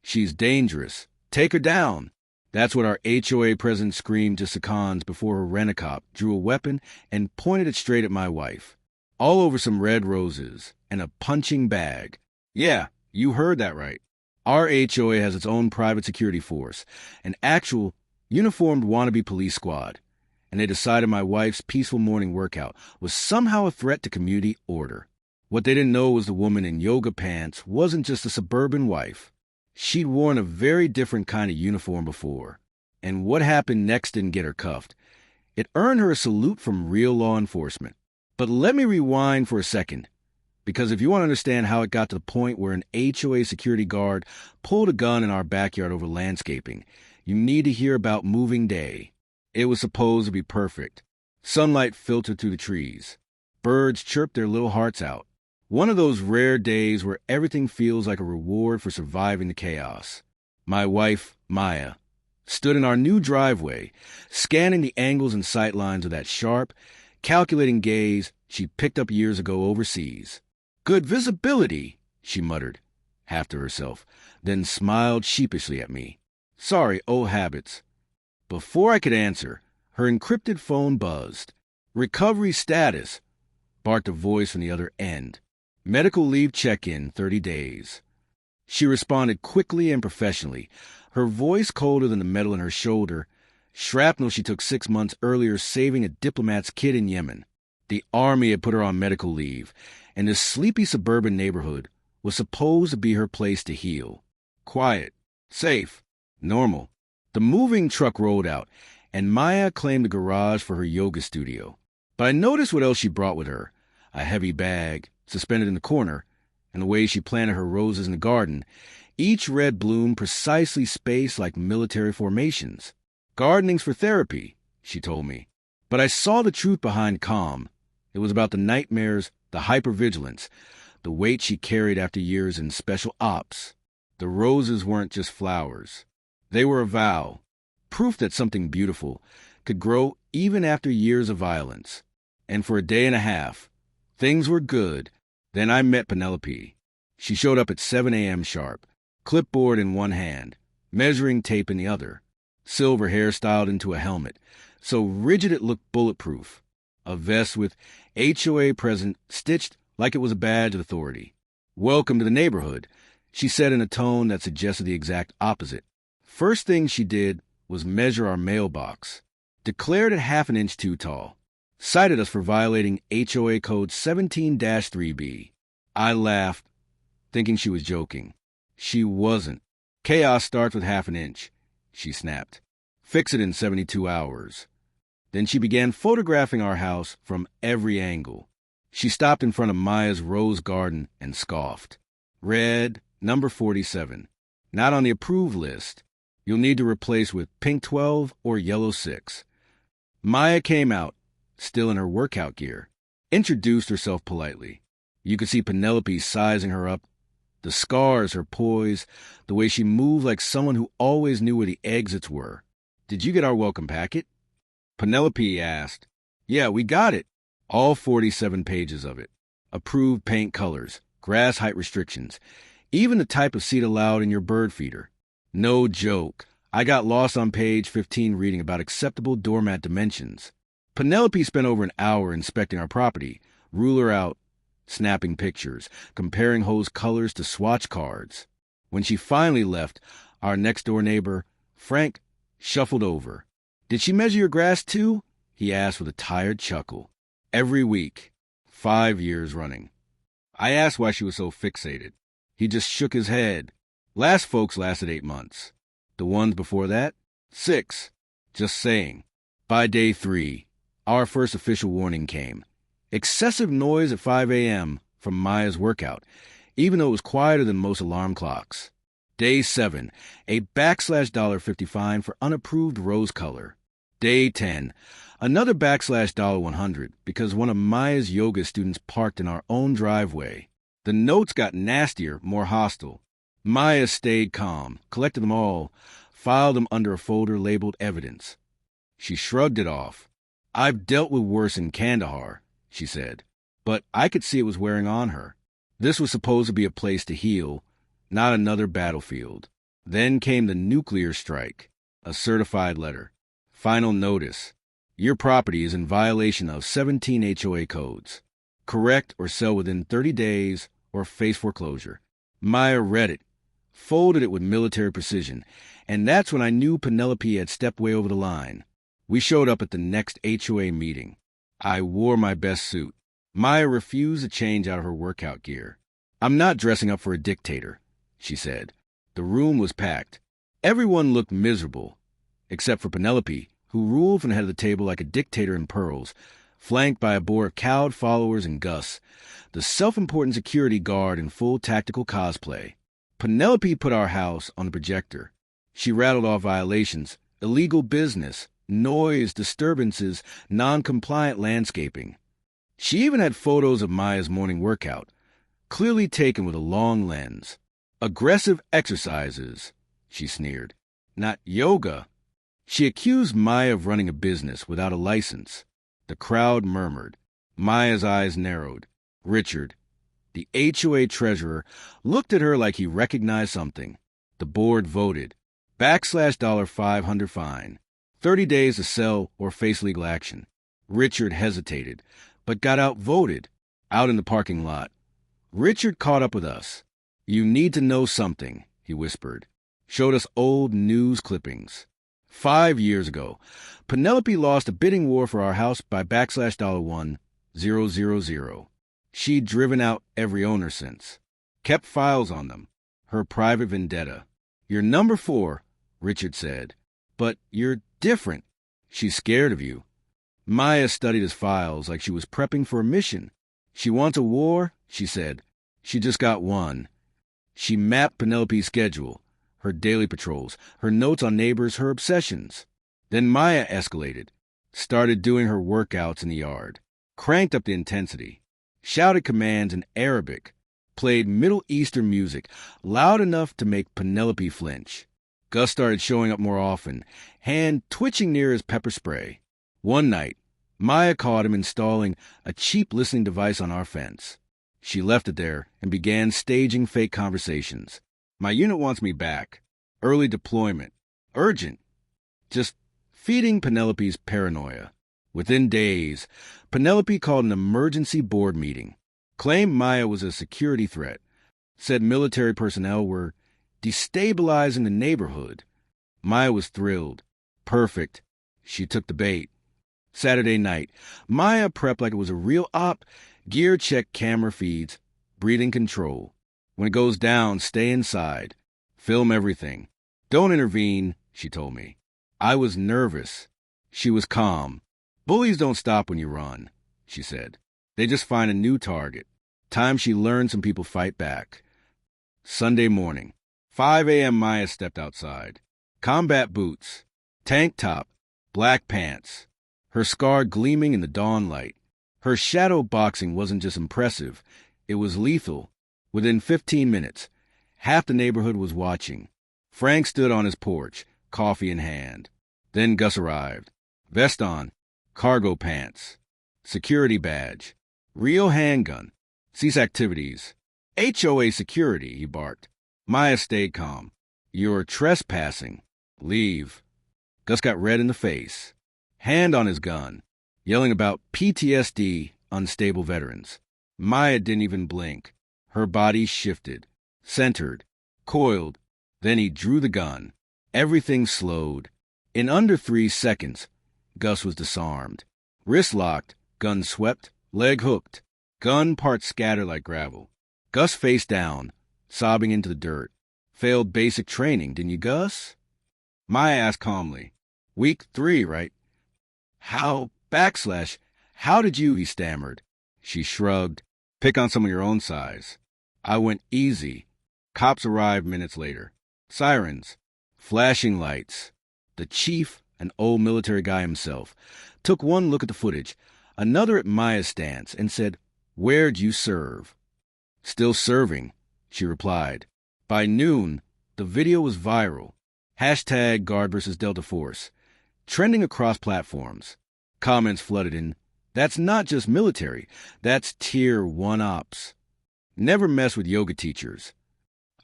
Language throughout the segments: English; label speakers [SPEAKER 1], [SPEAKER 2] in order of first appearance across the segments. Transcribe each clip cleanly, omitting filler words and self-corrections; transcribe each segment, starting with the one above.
[SPEAKER 1] "She's dangerous. Take her down." That's what our HOA president screamed to Sakans before her rent-a-cop drew a weapon and pointed it straight at my wife. All over some red roses and a punching bag. Yeah, you heard that right. Our HOA has its own private security force, an actual uniformed wannabe police squad, and they decided my wife's peaceful morning workout was somehow a threat to community order. What they didn't know was the woman in yoga pants wasn't just a suburban wife. She'd worn a very different kind of uniform before, and what happened next didn't get her cuffed. It earned her a salute from real law enforcement. But let me rewind for a second, because if you want to understand how it got to the point where an HOA security guard pulled a gun in our backyard over landscaping, you need to hear about moving day. It was supposed to be perfect. Sunlight filtered through the trees. Birds chirped their little hearts out. One of those rare days where everything feels like a reward for surviving the chaos. My wife, Maya, stood in our new driveway, scanning the angles and sightlines of that sharp, calculating gaze she picked up years ago overseas. "Good visibility," she muttered, half to herself, then smiled sheepishly at me. Sorry, old habits. Before I could answer, her encrypted phone buzzed. "Recovery status," barked a voice from the other end. "Medical leave check-in, 30 days. She responded quickly and professionally, her voice colder than the metal in her shoulder. Shrapnel she took 6 months earlier saving a diplomat's kid in Yemen. The army had put her on medical leave, and this sleepy suburban neighborhood was supposed to be her place to heal. Quiet, safe, normal. The moving truck rolled out, and Maya claimed the garage for her yoga studio. But I noticed what else she brought with her. A heavy bag, suspended in the corner, and the way she planted her roses in the garden, each red bloom precisely spaced like military formations. "Gardening's for therapy," she told me. But I saw the truth behind calm. It was about the nightmares, the hypervigilance, the weight she carried after years in special ops. The roses weren't just flowers. They were a vow, proof that something beautiful could grow even after years of violence. And for a day and a half, things were good. Then I met Penelope. She showed up at 7 a.m. sharp, clipboard in one hand, measuring tape in the other, silver hair styled into a helmet, so rigid it looked bulletproof, a vest with HOA present stitched like it was a badge of authority. "Welcome to the neighborhood," she said in a tone that suggested the exact opposite. First thing she did was measure our mailbox, declared it half an inch too tall, cited us for violating HOA code 17-3B. I laughed, thinking she was joking. She wasn't. "Chaos starts with half an inch," she snapped. "Fix it in 72 hours. Then she began photographing our house from every angle. She stopped in front of Maya's rose garden and scoffed. "Red, number 47. Not on the approved list. You'll need to replace with pink 12 or yellow 6. Maya came out, still in her workout gear, introduced herself politely. You could see Penelope sizing her up, the scars, her poise, the way she moved like someone who always knew where the exits were. "Did you get our welcome packet?" Penelope asked. "Yeah, we got it." All 47 pages of it. Approved paint colors, grass height restrictions, even the type of seat allowed in your bird feeder. No joke. I got lost on page 15 reading about acceptable doormat dimensions. Penelope spent over an hour inspecting our property, ruler out, snapping pictures, comparing hose colors to swatch cards. When she finally left, our next-door neighbor, Frank, shuffled over. "Did she measure your grass too?" he asked with a tired chuckle. "Every week. 5 years running." I asked why she was so fixated. He just shook his head. "Last folks lasted 8 months. The ones before that, 6. Just saying." By day 3, our first official warning came. Excessive noise at 5 a.m. from Maya's workout, even though it was quieter than most alarm clocks. Day 7, a $50 fine for unapproved rose color. Day 10, another $100 because one of Maya's yoga students parked in our own driveway. The notes got nastier, more hostile. Maya stayed calm, collected them all, filed them under a folder labeled evidence. She shrugged it off. "I've dealt with worse in Kandahar," she said, but I could see it was wearing on her. This was supposed to be a place to heal, not another battlefield. Then came the nuclear strike, a certified letter. Final notice. Your property is in violation of 17 HOA codes. Correct or sell within 30 days or face foreclosure. Maya read it, folded it with military precision, and that's when I knew Penelope had stepped way over the line. We showed up at the next HOA meeting. I wore my best suit. Maya refused to change out of her workout gear. I'm not dressing up for a dictator, she said. The room was packed. Everyone looked miserable, except for Penelope, who ruled from the head of the table like a dictator in pearls, flanked by a board of cowed followers and Gus, the self-important security guard in full tactical cosplay. Penelope put our house on the projector. She rattled off violations, illegal business, noise, disturbances, non-compliant landscaping. She even had photos of Maya's morning workout, clearly taken with a long lens. Aggressive exercises, she sneered. Not yoga. She accused Maya of running a business without a license. The crowd murmured. Maya's eyes narrowed. Richard, the HOA treasurer, looked at her like he recognized something. The board voted. $500 fine. 30 days to sell or face legal action. Richard hesitated, but got outvoted. Out in the parking lot. Richard caught up with us. You need to know something, he whispered. Showed us old news clippings. 5 years ago, Penelope lost a bidding war for our house by $1,000. She'd driven out every owner since. Kept files on them. Her private vendetta. You're number 4, Richard said. But you're different. She's scared of you. Maya studied his files like she was prepping for a mission. She wants a war, she said. She just got one. She mapped Penelope's schedule, her daily patrols, her notes on neighbors, her obsessions. Then Maya escalated, started doing her workouts in the yard, cranked up the intensity, shouted commands in Arabic, played Middle Eastern music loud enough to make Penelope flinch. Gus started showing up more often, hand twitching near his pepper spray. One night, Maya caught him installing a cheap listening device on our fence. She left it there and began staging fake conversations. My unit wants me back. Early deployment. Urgent. Just feeding Penelope's paranoia. Within days, Penelope called an emergency board meeting. Claimed Maya was a security threat. Said military personnel were destabilizing the neighborhood. Maya was thrilled. Perfect. She took the bait. Saturday night, Maya prepped like it was a real op. Gear check camera feeds. Breathing control. When it goes down, stay inside. Film everything. Don't intervene, she told me. I was nervous. She was calm. Bullies don't stop when you run, she said. They just find a new target. Time she learned some people fight back. Sunday morning. 5 a.m. Maya stepped outside. Combat boots. Tank top. Black pants. Her scar gleaming in the dawn light. Her shadow boxing wasn't just impressive. It was lethal. Within 15 minutes, half the neighborhood was watching. Frank stood on his porch, coffee in hand. Then Gus arrived. Vest on, cargo pants, security badge, real handgun, cease activities. HOA security, he barked. Maya stayed calm. You're trespassing. Leave. Gus got red in the face. Hand on his gun, yelling about PTSD, unstable veterans. Maya didn't even blink. Her body shifted, centered, coiled. Then he drew the gun. Everything slowed. In under 3 seconds, Gus was disarmed. Wrist locked, gun swept, leg hooked. Gun parts scattered like gravel. Gus face down, sobbing into the dirt. Failed basic training, didn't you, Gus? Maya asked calmly. Week 3, right? How did you, he stammered. She shrugged. Pick on some of your own size. I went easy. Cops arrived minutes later. Sirens. Flashing lights. The chief, an old military guy himself, took one look at the footage, another at Maya's stance, and said, Where'd you serve? Still serving, she replied. By noon, the video was viral. Hashtag Guard vs. Delta Force. Trending across platforms. Comments flooded in. That's not just military. That's Tier 1 ops. Never mess with yoga teachers.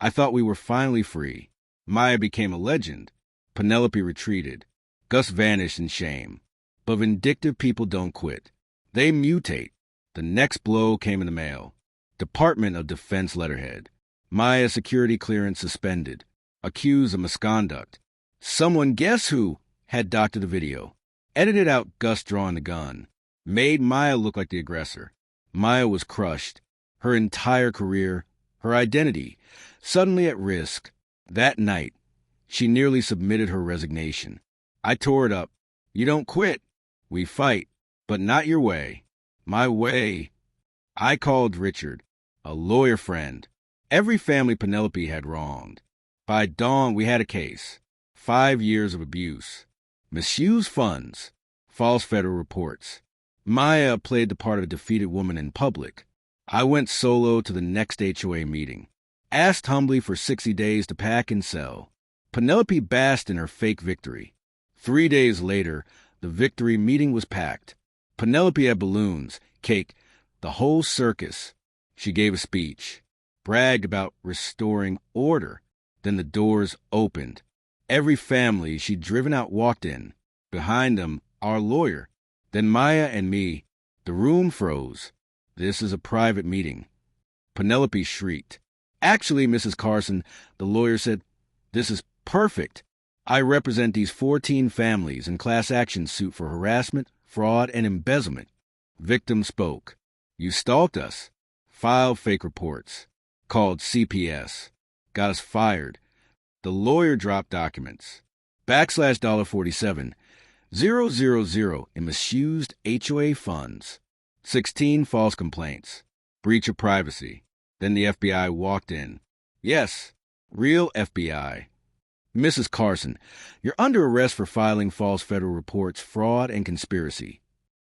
[SPEAKER 1] I thought we were finally free. Maya became a legend. Penelope retreated. Gus vanished in shame. But vindictive people don't quit. They mutate. The next blow came in the mail. Department of Defense letterhead. Maya security clearance suspended. Accused of misconduct. Someone, guess who, had doctored the video. Edited out Gus drawing the gun. Made Maya look like the aggressor. Maya was crushed. Her entire career, her identity, suddenly at risk. That night, she nearly submitted her resignation. I tore it up. You don't quit. We fight, but not your way. My way. I called Richard, a lawyer friend. Every family Penelope had wronged. By dawn, we had a case. 5 years of abuse. Misused funds. False federal reports. Maya played the part of a defeated woman in public. I went solo to the next HOA meeting. Asked humbly for 60 days to pack and sell. Penelope basked in her fake victory. 3 days later, the victory meeting was packed. Penelope had balloons, cake, the whole circus. She gave a speech, bragged about restoring order. Then the doors opened. Every family she'd driven out walked in. Behind them, our lawyer. Then Maya and me. The room froze. This is a private meeting. Penelope shrieked. Actually, Mrs. Carson, the lawyer said, this is perfect. I represent these 14 families in class action suit for harassment, fraud, and embezzlement. Victim spoke. You stalked us. Filed fake reports. Called CPS. Got us fired. The lawyer dropped documents. $47, 000 in misused HOA funds. 16 false complaints. Breach of privacy. Then the FBI walked in. Yes, real FBI. Mrs. Carson, you're under arrest for filing false federal reports, fraud, and conspiracy.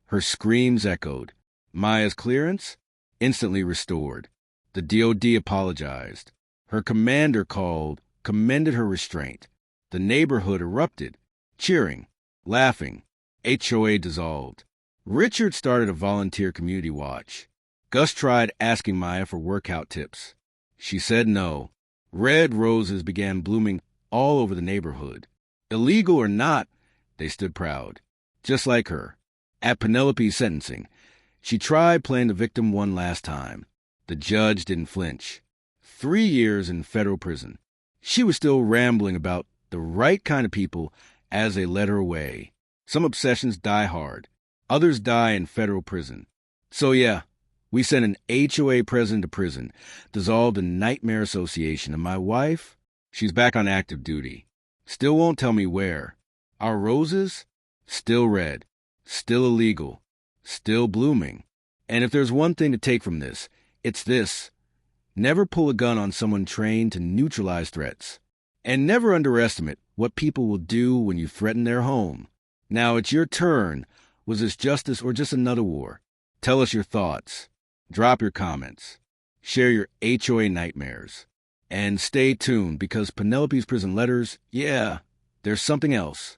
[SPEAKER 1] Her screams echoed. Maya's clearance? Instantly restored. The DOD apologized. Her commander called, commended her restraint. The neighborhood erupted, cheering, laughing. HOA dissolved. Richard started a volunteer community watch. Gus tried asking Maya for workout tips. She said no. Red roses began blooming all over the neighborhood. Illegal or not, they stood proud. Just like her. At Penelope's sentencing, she tried playing the victim one last time. The judge didn't flinch. 3 years in federal prison. She was still rambling about the right kind of people as they led her away. Some obsessions die hard. Others die in federal prison. So yeah, we sent an HOA president to prison, dissolved a nightmare association, and my wife, she's back on active duty. Still won't tell me where. Our roses? Still red. Still illegal. Still blooming. And if there's one thing to take from this, it's this. Never pull a gun on someone trained to neutralize threats. And never underestimate what people will do when you threaten their home. Now it's your turn. Was this justice or just another war? Tell us your thoughts. Drop your comments. Share your HOA nightmares. And stay tuned because Penelope's prison letters, yeah, there's something else.